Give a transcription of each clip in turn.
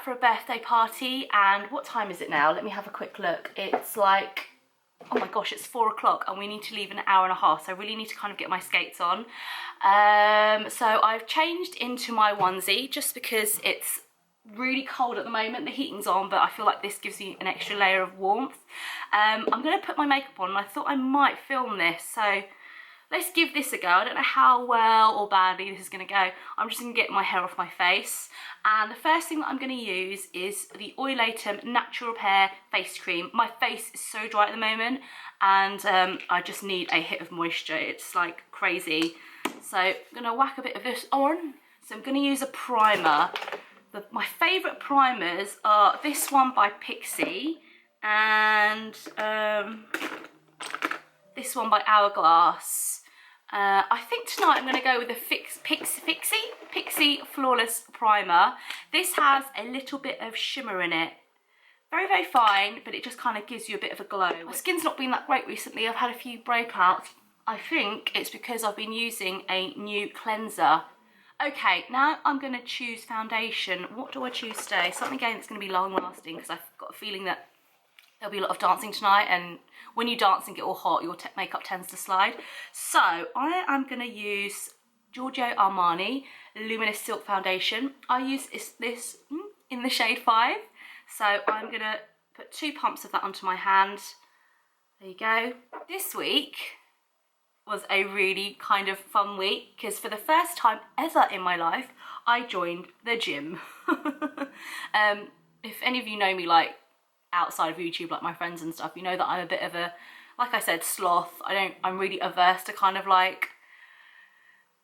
out for a birthday party, and what time is it now? Let me have a quick look. It's like, oh my gosh, it's 4 o'clock and we need to leave in an hour and a half, so I really need to kind of get my skates on. So I've changed into my onesie just because it's really cold at the moment. The heating's on, but I feel like this gives you an extra layer of warmth. I'm going to put my makeup on, and I thought I might film this, so let's give this a go. I don't know how well or badly this is going to go. I'm just going to get my hair off my face. And the first thing that I'm going to use is the Oilatum Natural Repair Face Cream. My face is so dry at the moment, and I just need a hit of moisture. It's like crazy. So I'm going to whack a bit of this on. So I'm going to use a primer. My favourite primers are this one by Pixie and this one by Hourglass. I think tonight I'm going to go with the Pixie Flawless Primer. This has a little bit of shimmer in it. Very, very fine, but it just kind of gives you a bit of a glow. My skin's not been that great recently. I've had a few breakouts. I think it's because I've been using a new cleanser. Okay, now I'm going to choose foundation. What do I choose today? Something again that's going to be long lasting, because I've got a feeling that there'll be a lot of dancing tonight, and when you dance and get all hot, your makeup tends to slide. So I am going to use Giorgio Armani Luminous Silk Foundation. I use this in the shade 5. So I'm going to put 2 pumps of that onto my hand. There you go. This week was a really kind of fun week, because for the first time ever in my life, I joined the gym. If any of you know me, like, outside of YouTube, like my friends and stuff, you know that I'm a bit of a, like I said, sloth. I'm really averse to kind of like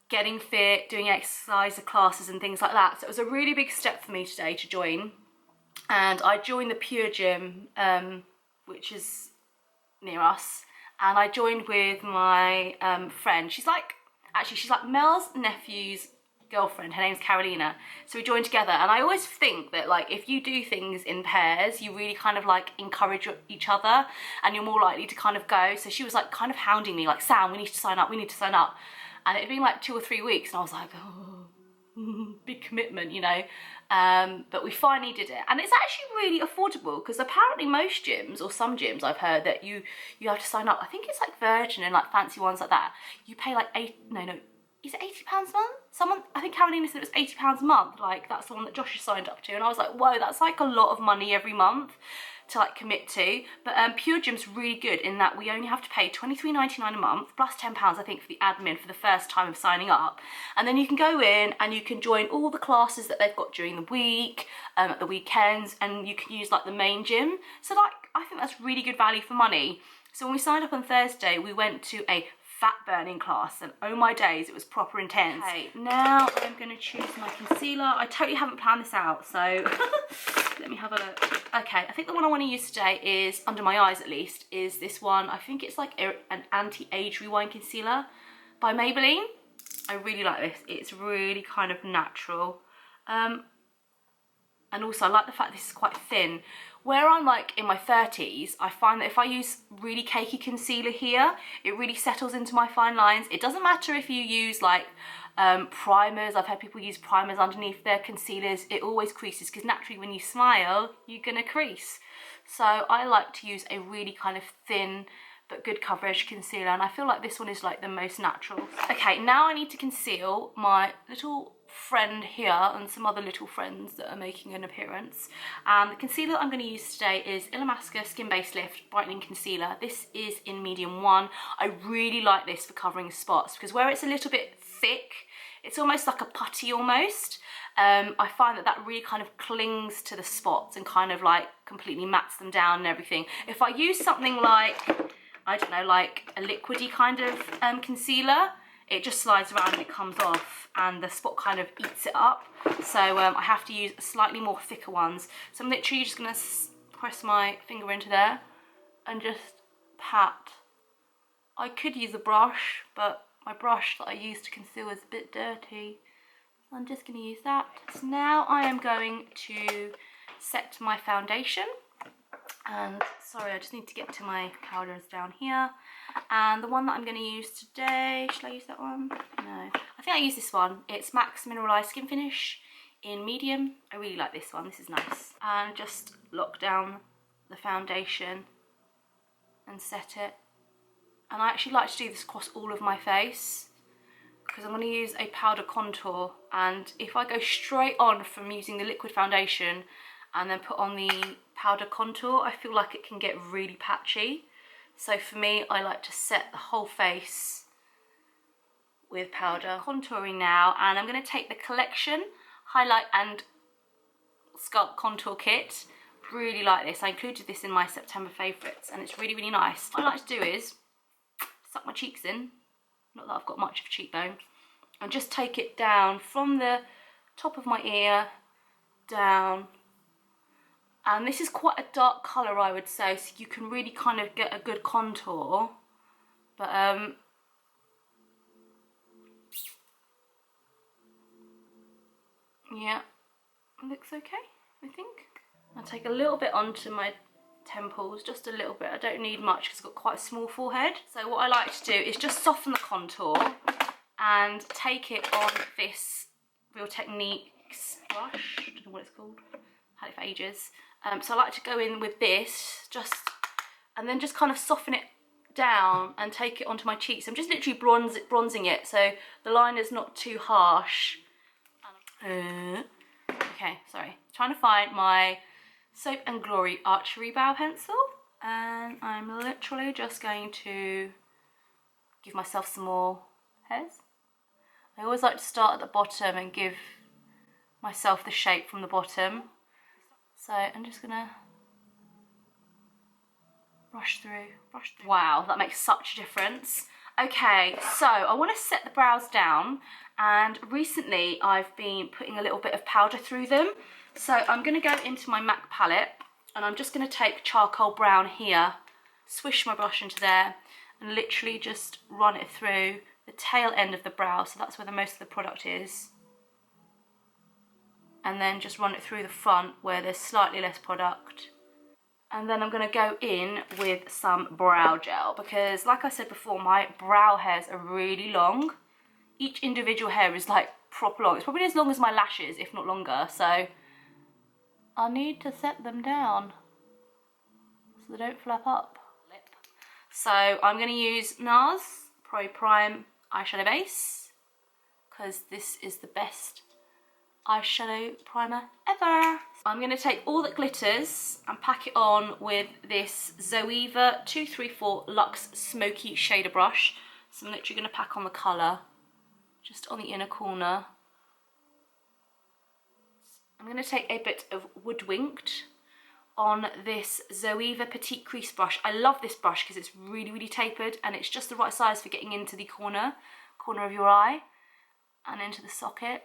getting fit, doing exercise classes and things like that. So it was a really big step for me today to join. And I joined the Pure Gym, which is near us. And I joined with my friend. She's like Mel's nephew's girlfriend. Her name's Carolina. So we joined together. And I always think that, like, if you do things in pairs, you really kind of like encourage each other, and you're more likely to kind of go. So she was like kind of hounding me, like, Sam, we need to sign up, we need to sign up. And it had been like 2 or 3 weeks, and I was like, oh, big commitment, you know. But we finally did it, and it's actually really affordable, because apparently most gyms, or some gyms I've heard, that you have to sign up. I think it's like Virgin and like fancy ones like that. You pay like is it £80 a month? I think Carolina said it was £80 a month. Like, that's the one that Josh has signed up to, and I was like, whoa, that's like a lot of money every month to like commit to. But Pure Gym's really good in that we only have to pay £23.99 a month plus £10 I think for the admin for the first time of signing up, and then you can go in and you can join all the classes that they've got during the week, at the weekends, and you can use like the main gym. So like, I think that's really good value for money. So when we signed up on Thursday, we went to a fat burning class, and oh my days, it was proper intense. Okay, now I'm going to choose my concealer. I totally haven't planned this out, so let me have a look. Okay, I think the one I want to use today is, under my eyes at least, is this one. I think it's like an anti-age rewind concealer by Maybelline. I really like this. It's really kind of natural. And also I like the fact this is quite thin. Where I'm like in my 30s, I find that if I use really cakey concealer here, it really settles into my fine lines. It doesn't matter if you use like primers. I've had people use primers underneath their concealers. It always creases, because naturally when you smile, you're gonna crease. So I like to use a really kind of thin but good coverage concealer, and I feel like this one is like the most natural. Okay, now I need to conceal my little friend here and some other little friends that are making an appearance. And the concealer that I'm going to use today is Illamasqua Skin Base Lift Brightening Concealer. This is in medium 1. I really like this for covering spots, because where it's a little bit thick, it's almost like a putty almost. I find that that really kind of clings to the spots and kind of like completely mats them down and everything. If I use something like, I don't know, like a liquidy kind of concealer, it just slides around and it comes off, and the spot kind of eats it up. So I have to use slightly more thicker ones. So I'm literally just going to press my finger into there and just pat. I could use a brush, but my brush that I used to conceal is a bit dirty. So I'm just going to use that. So now I am going to set my foundation. And sorry, I just need to get to my powders down here. And the one that I'm going to use today, should I use that one? No, I think I use this one. It's Max Mineralized Skin Finish in medium. I really like this one, this is nice. And just lock down the foundation and set it. And I actually like to do this across all of my face because I'm going to use a powder contour, and if I go straight on from using the liquid foundation and then put on the powder contour, I feel like it can get really patchy. So for me, I like to set the whole face with powder. Contouring now, and I'm going to take the Collection Highlight and Sculpt Contour Kit. Really like this. I included this in my September favourites and it's really, really nice. What I like to do is suck my cheeks in, not that I've got much of a cheekbone, and just take it down from the top of my ear down. And this is quite a dark colour, I would say, so you can really kind of get a good contour. But yeah, it looks okay, I think. I'll take a little bit onto my temples, just a little bit. I don't need much because I've got quite a small forehead. So what I like to do is just soften the contour and take it on this Real Techniques brush. I don't know what it's called. I've had it for ages. So I like to go in with this, and then just kind of soften it down and take it onto my cheeks. I'm just literally bronzing it so the line is not too harsh. Okay, sorry. Trying to find my Soap and Glory Archery Brow Pencil, and I'm literally just going to give myself some more hairs. I always like to start at the bottom and give myself the shape from the bottom. So I'm just gonna brush through. Wow, that makes such a difference. Okay, so I want to set the brows down, and recently I've been putting a little bit of powder through them. So I'm going to go into my MAC palette, and I'm just going to take charcoal brown here, swish my brush into there, and literally just run it through the tail end of the brow, so that's where the most of the product is. And then just run it through the front where there's slightly less product. And then I'm going to go in with some brow gel because, like I said before, my brow hairs are really long. Each individual hair is like proper long. It's probably as long as my lashes, if not longer. So I need to set them down so they don't flap up. So I'm going to use NARS Pro Prime eyeshadow base because this is the best eyeshadow primer ever. I'm going to take all that glitters and pack it on with this Zoeva 234 Luxe Smoky Shader Brush. So I'm literally going to pack on the colour just on the inner corner. I'm going to take a bit of Woodwinked on this Zoeva Petite Crease brush. I love this brush because it's really, really tapered and it's just the right size for getting into the corner of your eye and into the socket.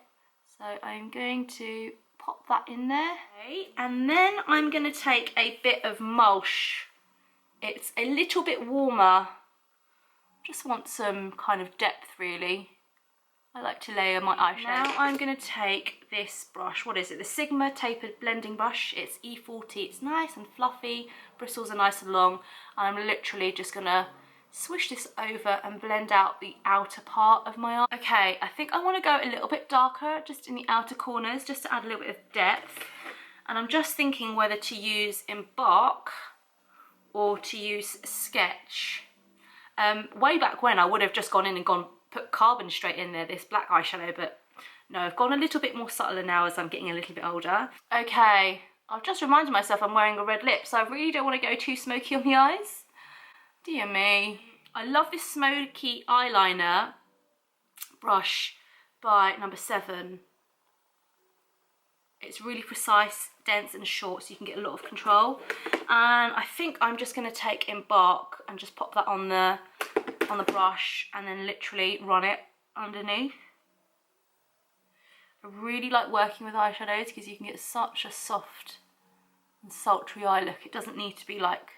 So I'm going to pop that in there. Okay. And then I'm going to take a bit of Mulch. It's a little bit warmer. Just want some kind of depth really. I like to layer my eyeshadow. Now I'm going to take this brush. What is it? The Sigma Tapered Blending Brush. It's E40. It's nice and fluffy. Bristles are nice and long. And I'm literally just going to swish this over and blend out the outer part of my eye. Okay, I think I want to go a little bit darker just in the outer corners just to add a little bit of depth. And I'm just thinking whether to use Embark or to use Sketch. Way back when I would have just gone in and put Carbon straight in there, this black eyeshadow, but no, I've gone a little bit more subtler now as I'm getting a little bit older. Okay, I've just reminded myself I'm wearing a red lip, so I really don't want to go too smoky on the eyes. Dear me. I love this smoky eyeliner brush by number 7. It's really precise, dense and short, so you can get a lot of control. And I think I'm just going to take Embark and just pop that on the brush and then literally run it underneath. I really like working with eyeshadows because you can get such a soft and sultry eye look. It doesn't need to be like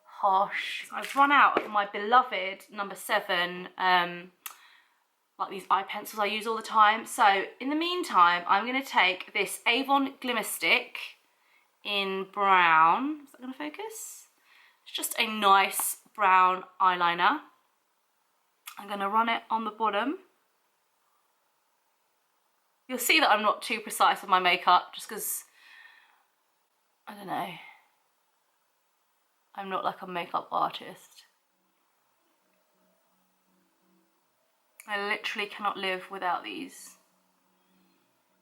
harsh. I've run out of my beloved number 7 like these eye pencils I use all the time. So in the meantime, I'm going to take this Avon Glimmer Stick in brown. Is that going to focus? It's just a nice brown eyeliner. I'm going to run it on the bottom. You'll see that I'm not too precise with my makeup just because, I don't know, I'm not like a makeup artist. I literally cannot live without these.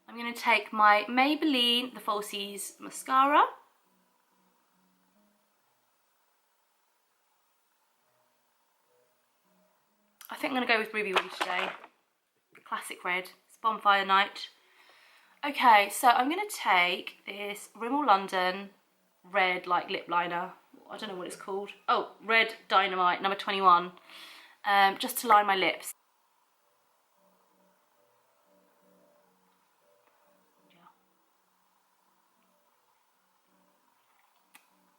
I'm going to take my Maybelline The Falsies mascara. I think I'm going to go with Ruby Woo today. Classic red. It's Bonfire Night. Okay, so I'm going to take this Rimmel London red like lip liner. I don't know what it's called. Oh, Red Dynamite number 21. Just to line my lips.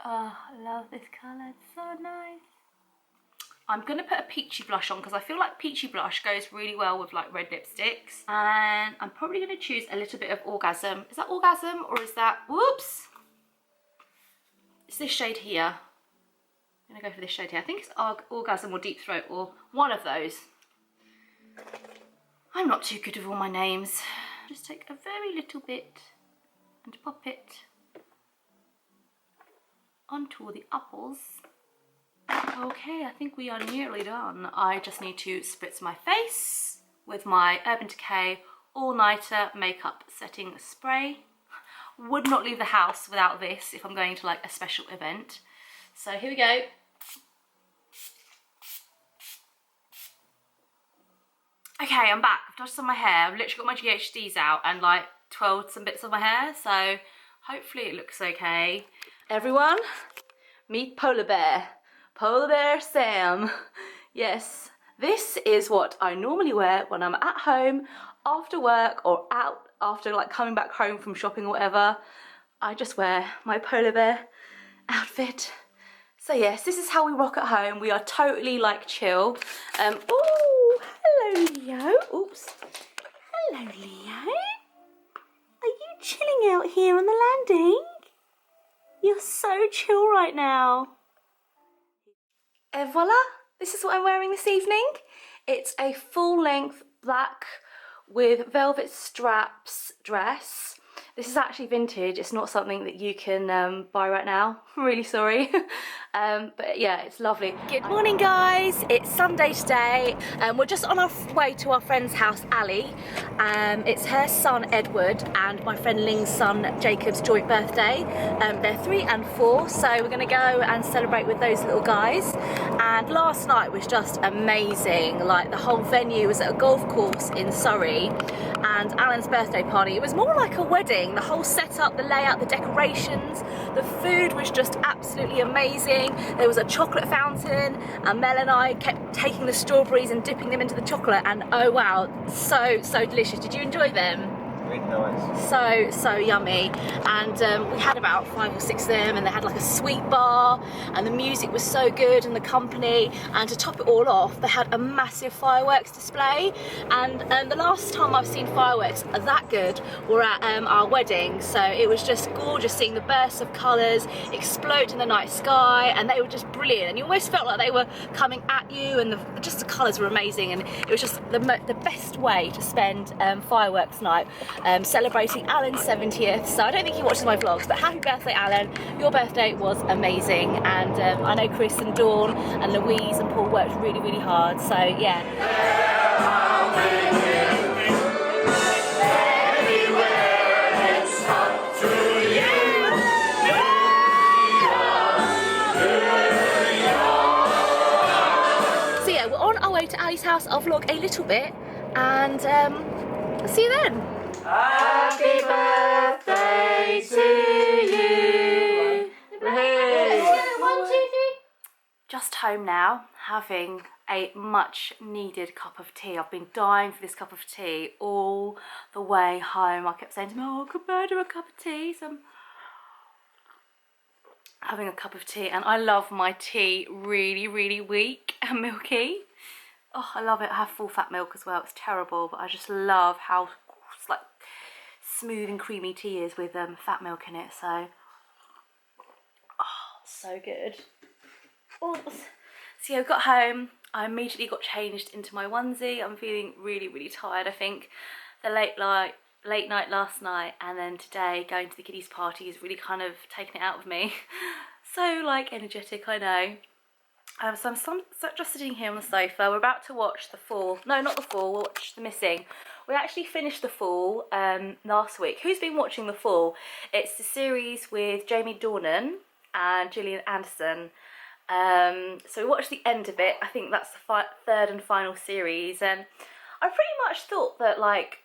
Oh, I love this colour, it's so nice. I'm going to put a peachy blush on because I feel like peachy blush goes really well with like red lipsticks. And I'm probably going to choose a little bit of Orgasm. Is that Orgasm or is that, whoops. It's this shade here. I'm going to go for this shade here. I think it's Orgasm or Deep Throat or one of those. I'm not too good with all my names. Just take a very little bit and pop it onto the apples. Okay, I think we are nearly done. I just need to spritz my face with my Urban Decay All Nighter Makeup Setting Spray. Would not leave the house without this if I'm going to like a special event. So here we go. Okay, I'm back. I've done some of my hair. I've literally got my GHDs out and like twirled some bits of my hair. So hopefully it looks okay. Everyone, meet Polar Bear. Polar Bear Sam. Yes, this is what I normally wear when I'm at home, after work, or out after like coming back home from shopping or whatever. I just wear my Polar Bear outfit. So yes, this is how we rock at home. We are totally like chill. Oh, hello Leo. Oops. Hello Leo. Are you chilling out here on the landing? You're so chill right now. Et voila, this is what I'm wearing this evening. It's a full-length black with velvet straps dress. This is actually vintage. It's not something that you can buy right now. I'm really sorry. But yeah, it's lovely. Good morning, guys. It's Sunday today. We're just on our way to our friend's house, Ali. It's her son, Edward, and my friend Ling's son, Jacob's joint birthday. They're 3 and 4, so we're going to go and celebrate with those little guys. And last night was just amazing. Like, the whole venue was at a golf course in Surrey, and Alan's birthday party. It was more like a wedding. The whole setup, the layout, the decorations, the food was just absolutely amazing. There was a chocolate fountain, and Mel and I kept taking the strawberries and dipping them into the chocolate, and oh wow, so delicious. Did you enjoy them? Really nice. So yummy. And we had about 5 or 6 of them, and they had like a sweet bar, and the music was so good, and the company. And to top it all off, they had a massive fireworks display. And the last time I've seen fireworks that good were at our wedding. So it was just gorgeous seeing the bursts of colours explode in the night sky, and they were just brilliant. And you almost felt like they were coming at you, and just the colours were amazing. And it was just the best way to spend fireworks night. Celebrating Alan's 70th, so I don't think he watches my vlogs, but happy birthday Alan, your birthday was amazing. And I know Chris and Dawn and Louise and Paul worked really hard, so yeah. So yeah, we're on our way to Ali's house. I'll vlog a little bit, and I'll see you then. Happy birthday to you. Hey. 1, 2, 3. Just home now, having a much needed cup of tea. I've been dying for this cup of tea all the way home. I kept saying to me, oh, could I do a cup of tea? So I'm having a cup of tea, and I love my tea really weak and milky. Oh, I love it. I have full fat milk as well. It's terrible, but I just love how like smooth and creamy tea is with fat milk in it. So, oh, so good. Oh, so yeah, I got home. I immediately got changed into my onesie. I'm feeling really tired. I think the late late night last night, and then today going to the kiddies party is really kind of taking it out of me. So like energetic, I know. So I'm just sitting here on the sofa. We're about to watch The Fall. No, not The Fall, we'll watch The Missing. We actually finished The Fall last week. Who's been watching The Fall? It's the series with Jamie Dornan and Gillian Anderson. So we watched the end of it. I think that's the third and final series, and I pretty much thought that like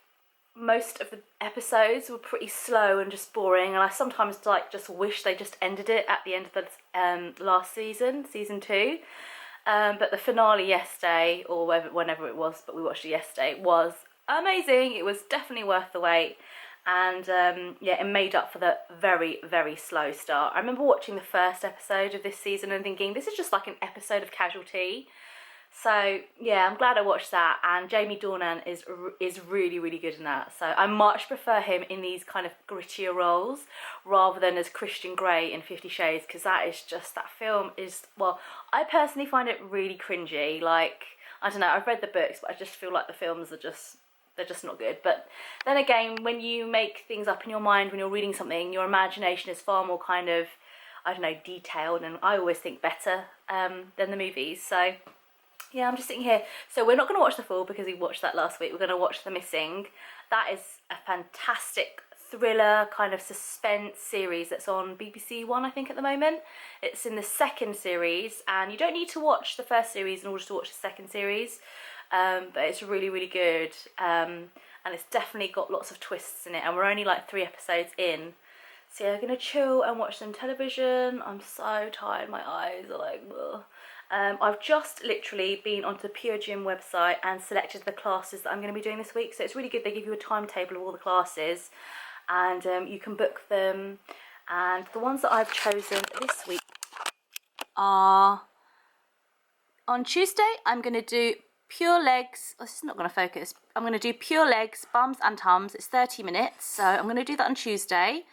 most of the episodes were pretty slow and just boring, and I sometimes like just wish they just ended it at the end of the last season, season 2. But the finale yesterday, or whenever it was, but we watched it yesterday, was amazing. It was definitely worth the wait, and yeah, it made up for the very, very slow start. I remember watching the first episode of this season and thinking, this is just like an episode of Casualty. So yeah, I'm glad I watched that, and Jamie Dornan is really, really good in that. So I much prefer him in these kind of grittier roles rather than as Christian Grey in 50 Shades, because that film is, well, I personally find it really cringy. Like, I don't know, I've read the books, but I just feel like the films are they're just not good. But then again, when you make things up in your mind when you're reading something, your imagination is far more kind of, I don't know, detailed, and I always think better than the movies. So yeah, I'm just sitting here. So we're not going to watch The Fall because we watched that last week. We're going to watch The Missing. That is a fantastic thriller kind of suspense series that's on BBC One, I think, at the moment. It's in the second series, and you don't need to watch the first series in order to watch the second series, but it's really, really good, and it's definitely got lots of twists in it, and we're only like 3 episodes in. So yeah, I'm going to chill and watch some television. I'm so tired, my eyes are like, ugh. I've just literally been onto the Pure Gym website and selected the classes that I'm going to be doing this week. So it's really good. They give you a timetable of all the classes, and you can book them. And the ones that I've chosen this week are, on Tuesday, I'm going to do Pure Legs. Oh, this is not going to focus. I'm going to do Pure Legs, Bums and Tums. It's 30 minutes. So I'm going to do that on Tuesday.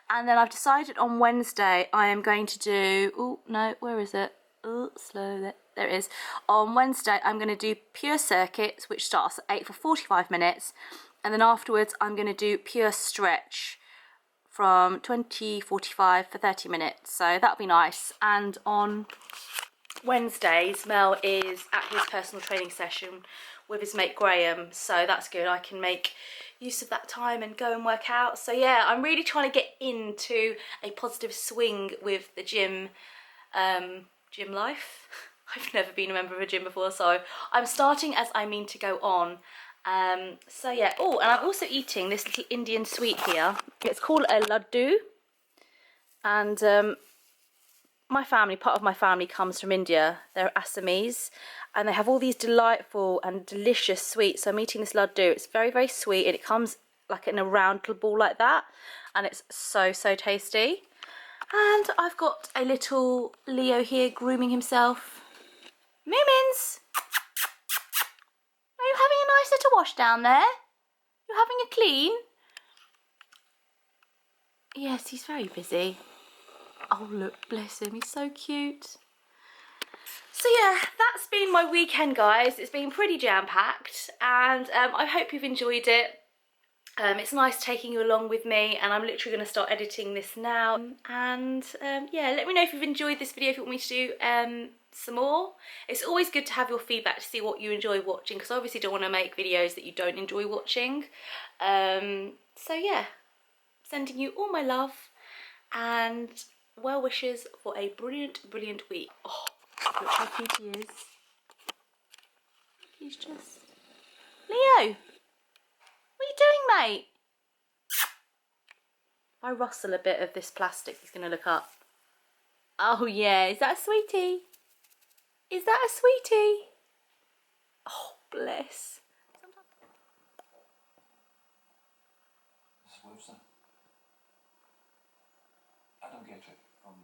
And then I've decided on Wednesday I am going to do, oh no, where is it? Oh, slow, there it is. On Wednesday I'm going to do Pure Circuits, which starts at 8 for 45 minutes. And then afterwards I'm going to do Pure Stretch from 20:45 for 30 minutes. So that'll be nice. And on Wednesdays, Mel is at his personal training session with his mate Graham, so that's good. I can make use of that time and go and work out. So yeah, I'm really trying to get into a positive swing with the gym life. I've never been a member of a gym before, so I'm starting as I mean to go on. So yeah, oh, and I'm also eating this little Indian sweet here. It's called a laddu, and part of my family comes from India. They're Assamese, and they have all these delightful and delicious sweets. So I'm eating this laddu. It's very, very sweet, and it comes like in a round little ball like that, and it's so, so tasty. And I've got a little Leo here grooming himself. Moomins! Are you having a nice little wash down there? You're having a clean? Yes, he's very busy. Oh look, bless him, he's so cute. So yeah, that's been my weekend, guys. It's been pretty jam-packed, and I hope you've enjoyed it. It's nice taking you along with me, and I'm literally going to start editing this now. And yeah, let me know if you've enjoyed this video, if you want me to do some more. It's always good to have your feedback to see what you enjoy watching, because I obviously don't want to make videos that you don't enjoy watching. So yeah, sending you all my love and well wishes for a brilliant, brilliant week. Oh, look how cute he is. He's just... Leo! What are you doing, mate? If I rustle a bit of this plastic, he's going to look up. Oh yeah, is that a sweetie? Is that a sweetie? Oh, bless. Sometimes...